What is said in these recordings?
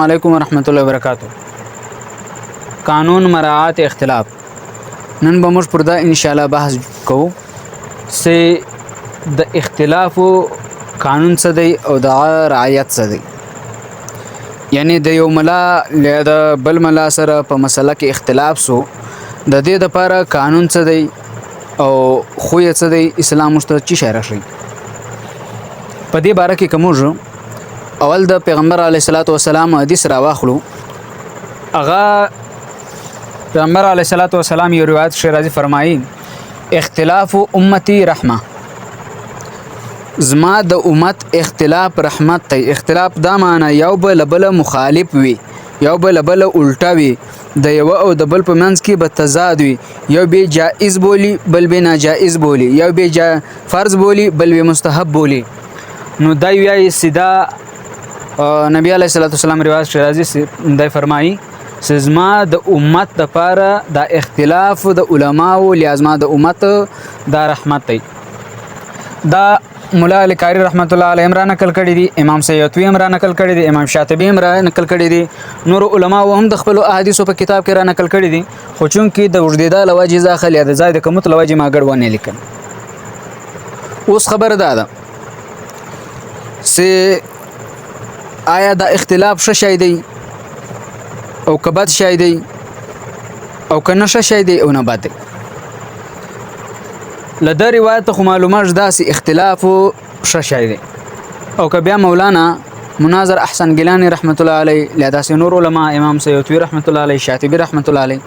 علیکم ورحمۃ اللہ وبرکاتہ. قانون مراعات اختلاف نن به موږ پر دا ان شاء الله بحث کوو چې د اختلاف قانون څه دی او د رعایت څه دی. یعنی د یو ملا له د بل ملا سره په مسله کې اختلاف سو د دې لپاره قانون څه دی او خو یې څه دی اسلام مستر چی شرع شي. په دې باره کې کوم اول د پیغمبر علیه الصلاۃ والسلام حدیث راواخلو. اغا پیغمبر علیه الصلاۃ والسلام یو روایت شرازی فرمایي اختلاف امتی رحمه. زما د امت اختلاف رحمت ته. اختلاف دا معنی یو بل بل مخالف وي، یو بل بل الټا وي، د یو او د بل په منځ کې به تضاد وي، یو به جائز بولی بل به ناجائز بولی، یو به فرض بولی بل به مستحب بولی. نو دا یو سیدا نبی علیہ الصلوۃ والسلام روایت شرازی دای فرمایي سزما د امت د پاره د اختلاف د علماو لازمه د امت د رحمت دی. دا مولا علی قاری رحمت الله علیه امرا نقل کړی دي، امام سیوطی امرا نقل کړی دي، امام شاطبی امرا نقل کړی دي، نور علما هم د خپل احادیث په کتاب کې را نقل کړی دي. خو چون کې د وجدیدا لواجی ځاخل یا د زائد کمت لواجی ما ګډ ونه لیکل. اوس خبر ده سه آیا دا اختلاف څه شی دی او کبد شی دی او کنه څه شی دی او نه بد دی. لدا روایت خو معلومات داسې اختلاف څه شی دی او که بیا مولانا مناظر احسن گیلانی رحمت الله علیه لداسې نور علما امام سیوطی رحمت الله علیه شاطبی رحمت الله علیه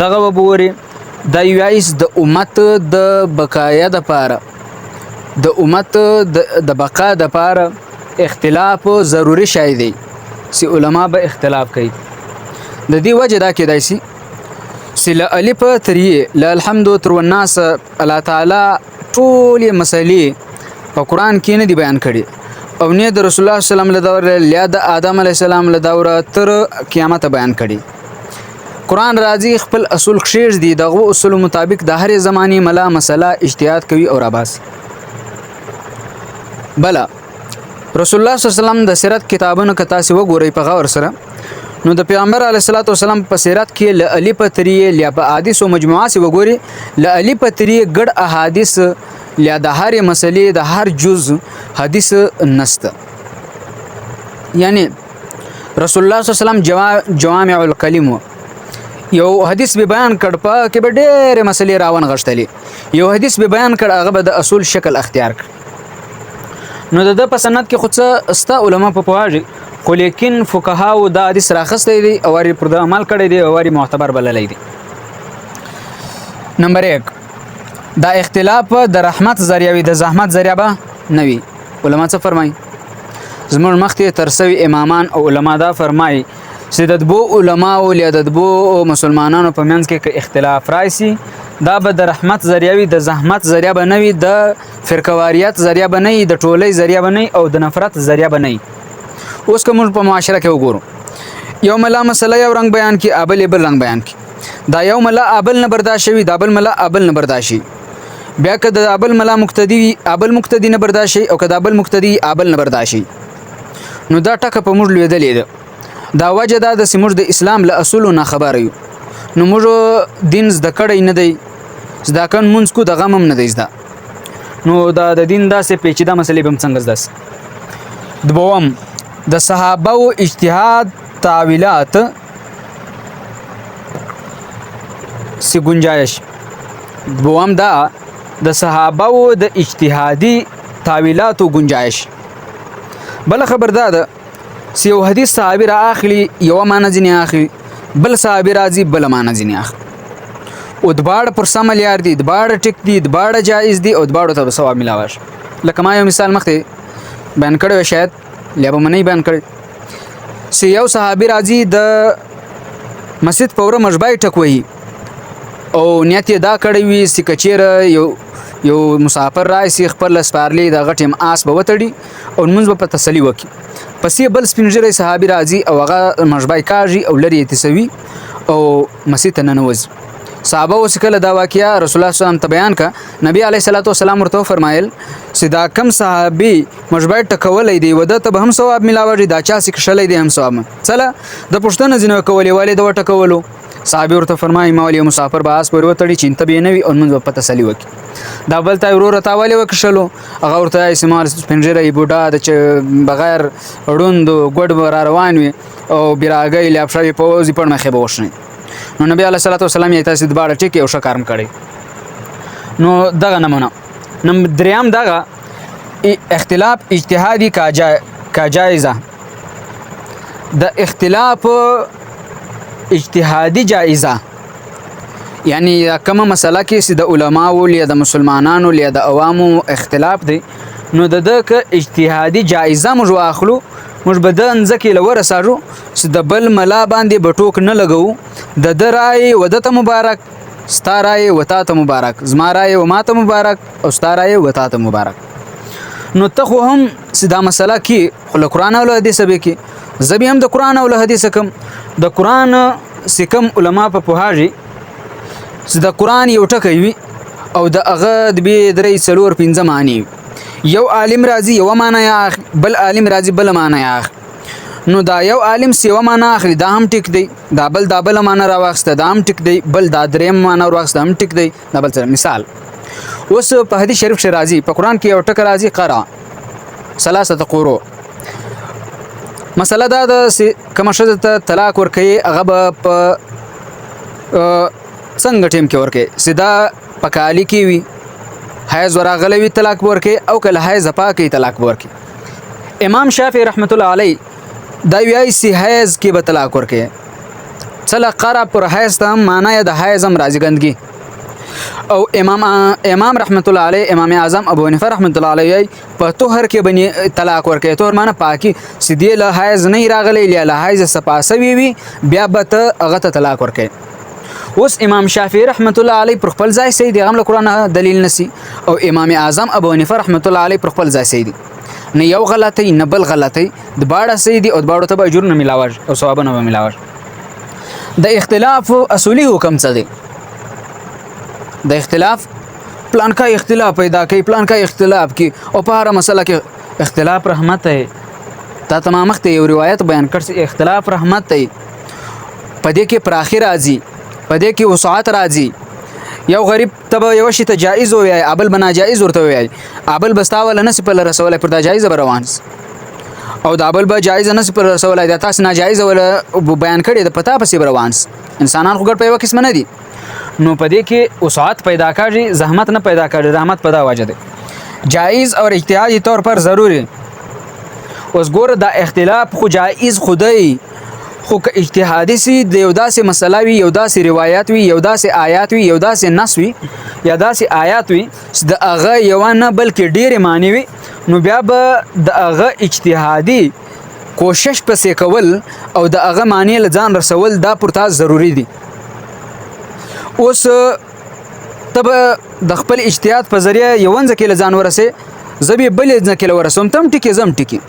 دغه وبوري د یوایس د امت د بقایا د پاره د امت د بقا د پاره اختلاف ضروری شای دی سی علما به اختلاف کوي. د دې وجه دا کېدای شي سله الف تریه ل الحمد تر والناس الله تعالی ټول مسلې په قران کې نه دی بیان کړي او نه د رسول الله صلی الله علیه وسلم له دور یا د آدم علیه السلام له دوره تر قیامت بیان کړي. قران راضی خپل اصول خشیر دي دغه اصول مطابق د هر زمانی ملا مسله اجتهاد کوي او راباس. بلا رسول الله صلی الله علیه وسلم د سیرت کتابونو کتا سی وګورئ په غور سره نو د پیغمبر علیه الصلاۃ والسلام په سیرت کې ل الف تریه ل په احادیث او مجموعه سی وګورئ ل الف تریه ګډ احادیث ل د هر مسلې د هر جز حدیث نسته. یعنی رسول الله صلی الله علیه وسلم جوامع الکلم یو حدیث به بیان کړ په کې به ډېر مسلې راون غشتلې، یو حدیث به بیان کړ هغه به د اصول شکل اختیار کړ. نو د په سند کې خود څه استا علما په پواږي خو لیکن فقها او د حدیث راخستې دي او ور پر د عمل کړي دي او ور معتبر بللې دي. نمبر 1 دا اختلاف د رحمت ذریعہ وي، د زحمت ذریعہ به نه وي. علما څه فرمایي زموږ مخته ترسوي امامان او علما دا فرمایي چې د بو علما او د بو مسلمانانو په منځ کې اختلاف راځي دا به د رحمت ذریعہ وي، د زحمت ذریعہ به نه وي، د فرقواریت ذریعہ به نه وي، د ټولۍ ذریعہ به نه وي او د نفرت ذریعہ به نه وي. اوس کوم په معاشره کې وګورو یو ملا مسله یو رنگ بیان کی ابل بل رنگ بیان کی، دا یو ملا ابل نه برداشت وي، دا بل ملا ابل نه برداشت وي. بیا که د ابل ملا مقتدی وي ابل مقتدی نه برداشت وي او که د ابل مقتدی ابل نه برداشت وي. نو دا ټکه په موږ لیدلې ده. دا وجه دا د سیمور د اسلام له اصول نه خبر یو. نو موږ دین زده کړی نه دی، زدا کن مونږ کو د غمم نه دی زدا. نو دا د دین داسې پیچیده مسلې به څنګه زده. دوم د صحابه او اجتهاد تعویلات سی گنجائش. دوم دا د صحابه او د اجتهادي تعویلات او گنجائش. بل خبردار سی یو حدیث صحابي را اخلي یو معنی ځنی اخلي بل صحابي راځي بل معنی ځنی اخلي او دباړه پر سم لیار دي، دباړه ټیک دي، دباړه جایز دي او دباړه ته ثواب ملاوي. لکه ما یو مثال مخته بیان کړو شاید لیا به منی بیان کړ سی یو صحابي راځي د مسجد پوره مجبای ټکوي او نیت دا کړی وي سی کچیر یو مسافر راځي خپل سپارلی د غټم آس به وتړي او منځ په تسلی وکي. پسې بل سپینجری صحابي راځي او هغه مجبای کاږي او لري تسوي او مسجد ته ننوځي. صحابه اوس کله دا واقعیا رسول الله صلی الله علیه وسلم ته بیان کا نبی علیه الصلاۃ والسلام ورته فرمایل سدا کم صحابي مجبر ټکولې دی وده ته هم ثواب ملاوي دا چا سې کښلې دی هم ثواب چله د پښتنه زینو کولې والي د وټکولو صحابي ورته فرمایي مولوی مسافر باس پر وتړي چینته به نه وي او موږ په تسلی وکي دا بل ته ورور تاوالي وکښلو هغه ورته استعمال پنجره بوډا د بغیر وړوند ګډ روان وي او بیراګي لپاره په وځي په مخه بوښني نو نبی علیه الصلاۃ والسلام یې تاسو د باړه ټکی او شکارم کړي نو دغه نمونه نم دریام دغه اختلاف اجتهادي کا جایزه د اختلاف اجتهادي جایزه یعنی کومه مسله کې د علماو یا د مسلمانانو یا د عوامو اختلاف دی نو د اجتهادي جایزه موږ واخلو موږ بدن ځکه لور ساجو چې د بل ملا باندې بټوک نه لګو د درای ودته مبارک ستارای وتا ته مبارک زمارای و ماته مبارک او ستارای وتا ته مبارک نو ته خو هم سدا مسله کې له قران او حدیث به کې زبي هم د قران او حدیث کم د قران سکم علما په پوهاږي چې د قران یو ټکی وي او د هغه د به درې څلور پنځه معنی یو عالم راضي یو معنی بل عالم راضي بل معنی نو دا یو عالم سیو معنی اخلي دا هم ټیک دی دا بل معنی راوخسته دا هم ټیک دی بل دا دریم معنی راوخسته هم ټیک دی دا بل مثال اوس په حدیث شریف کې راځي په قران کې یو ټک راځي قرا ثلاثه قرو مسله دا د کوم شذ ته طلاق ورکړي هغه په څنګه ټیم کې ورکړي سیدا پکالي کې وي حیض وراغلوي طلاق ورکړي او کله حیض پاکي طلاق ورکړي امام شافعي رحمت الله علیه دا ویای سی حیض کې به طلاق ورکړي چلا قرا پر حیض ته معنی د حیض هم راځي ګندګي او امام رحمت الله علیه امام اعظم ابو حنیفه رحمت الله علیه په طهر کې بني طلاق ورکړي طهر معنی پاکي سیدی له حیض نه راغلی له حیض سپاسوي وي بیا به هغه ته طلاق ورکړي اوس امام شافعي رحمت الله علیه پر خپل ځای سید غم قرآن دلیل نسی او امام اعظم ابو حنیفه رحمت الله علیه پر خپل ځای سید نه یو غلطی نه بل غلطی د باړه سیدی او د باړو ته به اجر نه ملاوج او ثواب نه ملاوج د اختلاف اصولي حکم څه دی د اختلاف پلان کا اختلاف پیدا کوي پلان کا اختلاف کی او په هر مسله کې اختلاف رحمت ہے تا تمام وخت یو روایت بیان کړ اختلاف رحمت دی پدې کې پر اخر راځي پدې کې وسعت راځي یو غریب تبه یو شی ته جایز وي ابل بنا جایز ورته وي ابل بستاول نه سپل رسول پر دا جایز روانس او دا ابل به جایز نه سپل رسول دا تاسو ناجایز ول بیان کړي د پتا پسې روانس انسانان خو ګډ په یو قسم نه دي نو پدې کې وسعت پیدا کړي زحمت نه پیدا کړي رحمت پیدا واجد جایز اور اجتهادي طور پر ضروري اوس ګور دا اختلاف خو جایز خدای خو که اجتهادي سي د یو داسې مسله وي یو داسې روایت وي یو داسې آیات وي یو داسې نص وي یا داسې آیات وي چې د هغه یو نه بلکې ډېرې معنی وي نو بیا به د هغه اجتهادي کوشش پسې کول او د هغه معنی له ځان رسول دا پر تاسو ضروری دي اوس تب د خپل اجتهاد په ذریعہ یوونځ کې له ځان ورسه زبي بل ځکه له ورسوم تم ټکی زم ټکی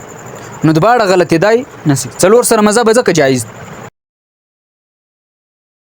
نو د باړه غلطی دی نسی څلور سره مذهب ځکه جایز